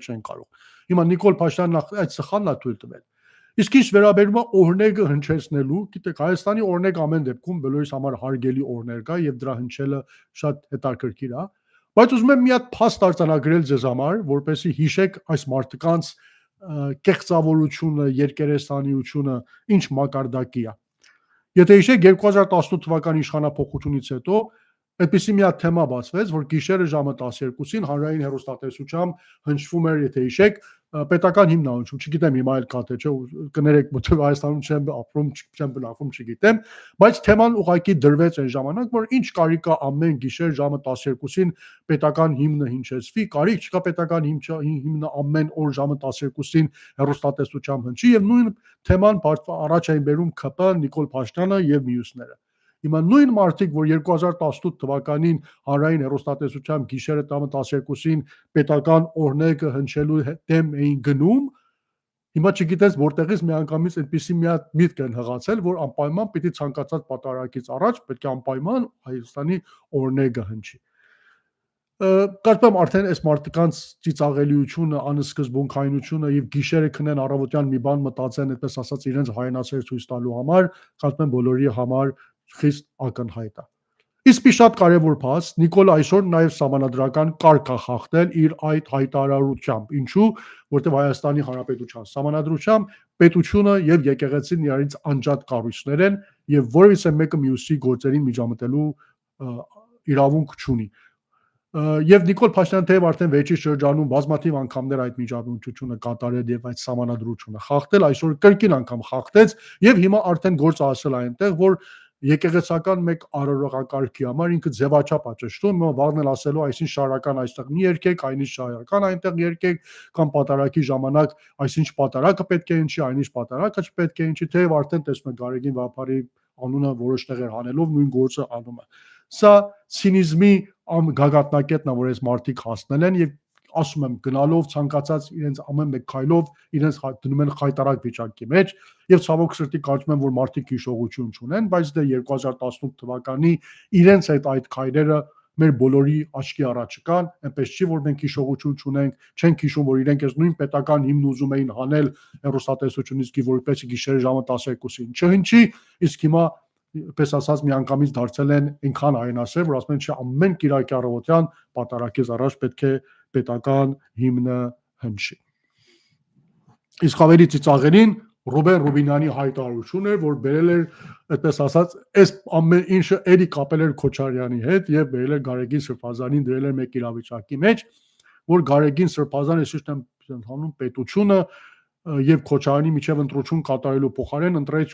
չեն կարող։ Հիմա Նիկոլ Փաշինյանն այդ սխալն է թույլ տվել։ Իսկ ինչ վերաբերում է օրնեգը հնչեցնելու, գիտեք, Հայաստանի օրնեգ ամեն դեպքում բոլորիս համար հարգելի օրներ կա եւ դրա հնչելը շատ հետաքրքիր է, բայց ուզում եմ մի հատ փաստ արձանագրել ձեզ համար, որպեսզի հիշեք այս մարդկանց կեղծավորությունը, երկերեսանիությունը ինչ մակարդակի է։ Եթե հիշեք 2018 թվականի իշխանափոխությունից հետո այդպիսի մի հատ թեմա բացվեց, որ գիշերը ժամը 12-ին հանրային հեռուստատեսությամբ հնչվում էր, եթե հիշեք, պետական հիմնահանություն, չգիտեմ հիմա էլ կա թե չէ, կներեք, որտեղ Հայաստանում չեմ ապրում, չեմ բնակվում, չգիտեմ, բայց թեման ուղղակի դրվեց այն ժամանակ, որ ինչ կարիք կա ամեն գիշեր ժամը 12-ին պետական հիմնը հնչեցվի, կարիք չկա պետական հիմնը ամեն օր ժամը 12-ին հեռուստատեսությամբ հնչի եւ նույն թեման առաջ այն բերում ՔՊ, Նիկոլ Փաշինյանը եւ մյուսները։ Հիմա նույն մարդիկ, որ 2018 թվականին հանրային հեռուստատեսությամբ գիշերը 12-ին պետական օրնեգը հնչելու դեմ էին գնում, հիմա չգիտես որտեղից միանգամից այդպիսի մի հատ միտք են հղացել, որ անպայման պիտի ցանկացած պատարագից առաջ պետք է անպայման Հայաստանի օրնեգը հնչի։ Կարծում եմ արդեն այս մարդկանց ծիծաղելիությունը, անսկզբունքայնությունը եւ գիշերը քնեն առավոտյան մի բան մտածեն, այդպես ասած իրենց հայրենասեր ցույց տալու համար, կարծում եմ բոլորի համար խիստ ակնհայտ է։ Իսկ մի շատ կարևոր փաստ, Նիկոլ այսօր նաև սահմանադրական կարգ է խախտել իր այդ հայտարարությամբ։ Ինչու՞, որտեղ Հայաստանի Հանրապետության սահմանադրությամբ պետությունը եւ եկեղեցին իրարից անջատ կառույցներ են եւ որևիցե մեկը մյուսի գործերին միջամտելու իրավունք չունի։ Եվ Նիկոլ Փաշինյանը թեև արդեն վերջի շրջանում բազմաթիվ անգամներ այդ միջամտությունը կատարել եւ այդ սահմանադրությունը խախտել, այսօր կրկին անգամ խախտեց եւ հիմա արդեն գործը ասել այնտեղ, որ եկեղեցական մեկ արարողակարգի համար ինքը ձևաչափ է ճշտում, վաղն էլ ասելու, այսինչ շարական այստեղ մի երկեք, այնինչ շարական այնտեղ երկեք, կամ պատարակի ժամանակ այսինչ պատարակը պետք է հնչի, այնինչ պատարակը չպետք է հնչի, թեև արդեն տեսնում եք Գարեգին Վահապարի անունը որոշ տեղեր հանելով նույն գործը անում է։ Սա ցինիզմի գագաթնակետն է, որ այս մարդիկ հասնել են եւ ասում եմ գնալով ցանկացած իրենց ամեն մեկ քայլով իրենց դնում են խայտարակ վիճակի մեջ եւ ցավոք սրտի կարծում եմ որ մարդիկ հիշողություն չունեն, բայց դե 2018 թվականի իրենց այդ քայլերը մեր բոլորի աչքի առաջ կան, այնպես չի որ մենք հիշողություն չունենք, չենք հիշում որ իրենք այս նույն պետական հիմն ուզում էին հանել հեռուստատեսությունից որպեսզի գիշերը ժամը 12-ին չհնչի, իսկ հիմա պես ասած միանգամից դարձել են այնքան հայրենասեր, որ ասում են չէ ամեն կիրակի առավոտյան պատարակից առաջ պետք է պետական հիմնը հնչի։ Իսկ ավելի ծիծաղելին Ռուբեն Ռուբինյանի հայտարարություն էր, որ բերել էր, այդպես ասած, այս ամեն ինչը էլի կապել էր Քոչարյանի հետ եւ բերել էր Գարեգին Սրբազանին դրել էր մեկ իրավիճակի մեջ, որ Գարեգին Սրբազանը այսինքն հանում պետությունը եւ Քոչարյանի միջև ընտրություն կատարելու փոխարեն ընտրեց